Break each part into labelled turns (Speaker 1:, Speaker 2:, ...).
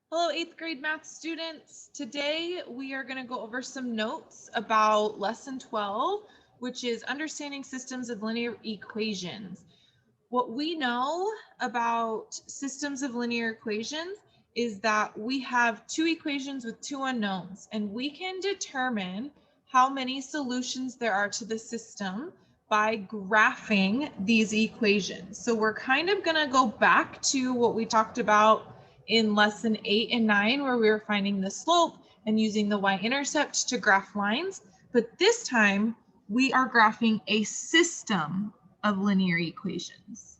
Speaker 1: Hello, 8th grade math students. Today we are going to go over some notes about lesson 12, which is understanding systems of linear equations. What we know about systems of linear equations is that we have two equations with two unknowns, and we can determine how many solutions there are to the system by graphing these equations. So we're kind of going to go back to what we talked about in lesson 8 and 9, where we were finding the slope and using the y-intercept to graph lines. But this time we are graphing a system of linear equations.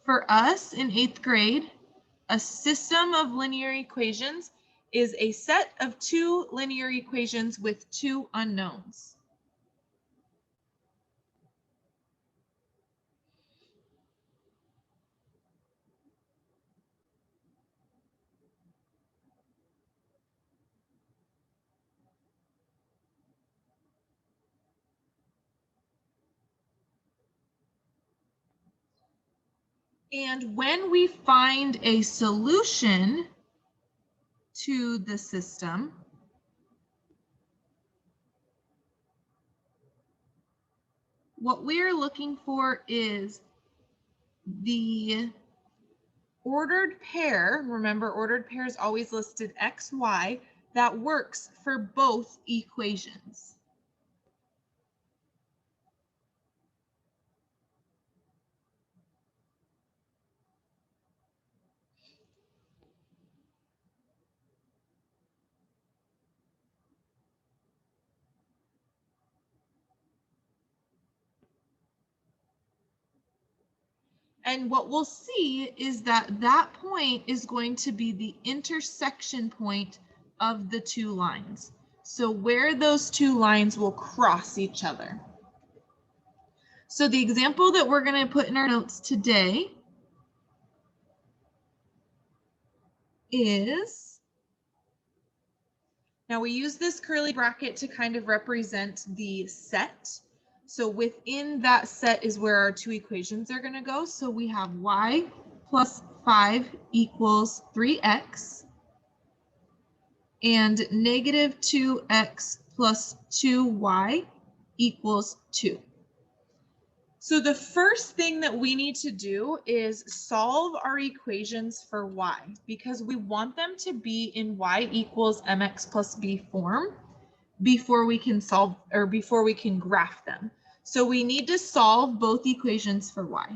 Speaker 1: For us in 8th grade, a system of linear equations is a set of two linear equations with two unknowns. And when we find a solution to the system, what we're looking for is the ordered pair. Remember, ordered pair is always listed x, y, that works for both equations. And what we'll see is that that point is going to be the intersection point of the two lines. So where those two lines will cross each other. So the example that we're going to put in our notes today is, now we use this curly bracket to kind of represent the set. So within that set is where our two equations are going to go. So we have y plus 5 equals 3x and negative 2x plus 2y equals 2. So the first thing that we need to do is solve our equations for y, because we want them to be in y equals mx plus b form before we can solve, or before we can graph them. So we need to solve both equations for y.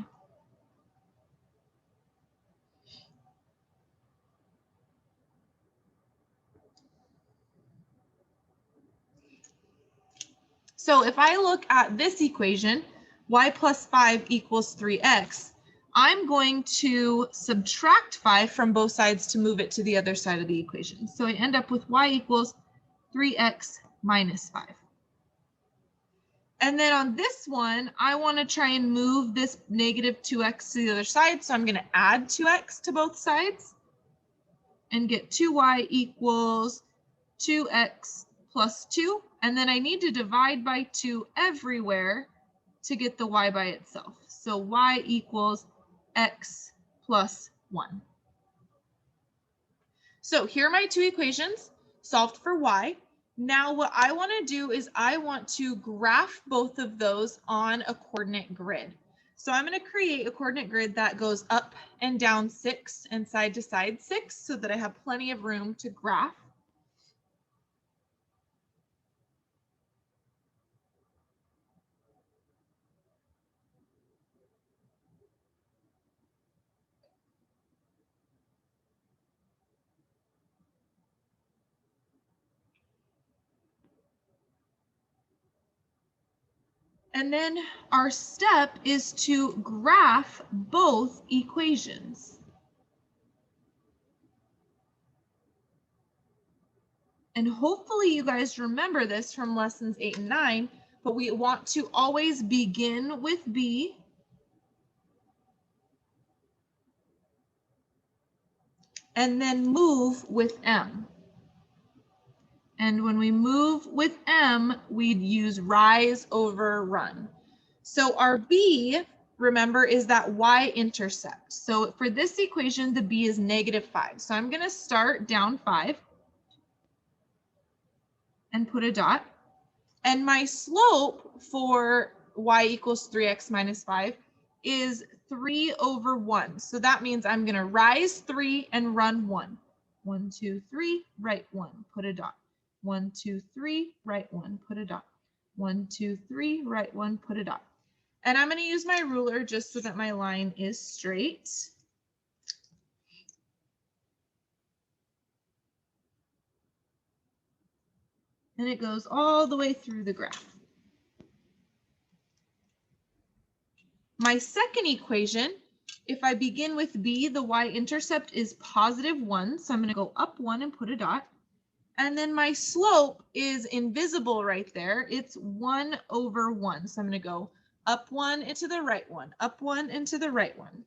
Speaker 1: So if I look at this equation, y plus 5 equals 3x, I'm going to subtract 5 from both sides to move it to the other side of the equation. So I end up with y equals 3x minus 5. And then on this one, I want to try and move this negative 2x to the other side. So I'm going to add 2x to both sides and get 2y equals 2x plus 2. And then I need to divide by 2 everywhere to get the y by itself. So y equals x plus 1. So here are my two equations solved for y. Now what I want to do is I want to graph both of those on a coordinate grid. So I'm going to create a coordinate grid that goes up and down 6 and side to side 6 so that I have plenty of room to graph. And then our step is to graph both equations. And hopefully you guys remember this from lessons 8 and 9, but we want to always begin with B and then move with M. And when we move with M, we'd use rise over run. So our B, remember, is that y-intercept. So for this equation, the B is -5. So I'm going to start down 5 and put a dot. And my slope for y equals 3x minus 5 is 3 over 1. So that means I'm going to rise 3 and run 1. 1, 2, 3, right 1, put a dot. 1, 2, 3, right 1, put a dot. 1, 2, 3, right 1, put a dot. And I'm going to use my ruler just so that my line is straight. And it goes all the way through the graph. My second equation, if I begin with B, the y-intercept is +1. So I'm going to go up 1 and put a dot. And then my slope is invisible right there. It's 1 over 1. So I'm going to go up 1 into the right 1, up 1 into the right 1.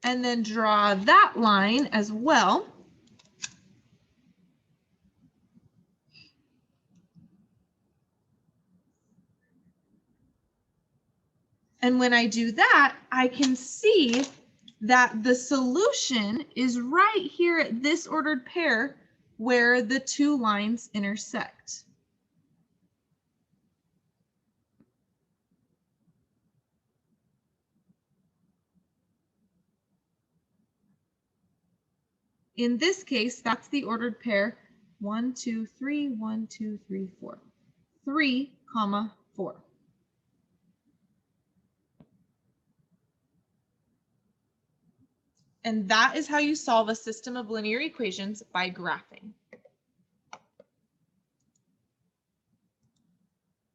Speaker 1: And then draw that line as well. And when I do that, I can see that the solution is right here at this ordered pair where the two lines intersect. In this case, that's the ordered pair 1, 2, 3, 1, 2, 3, 4. 3, 4. And that is how you solve a system of linear equations by graphing.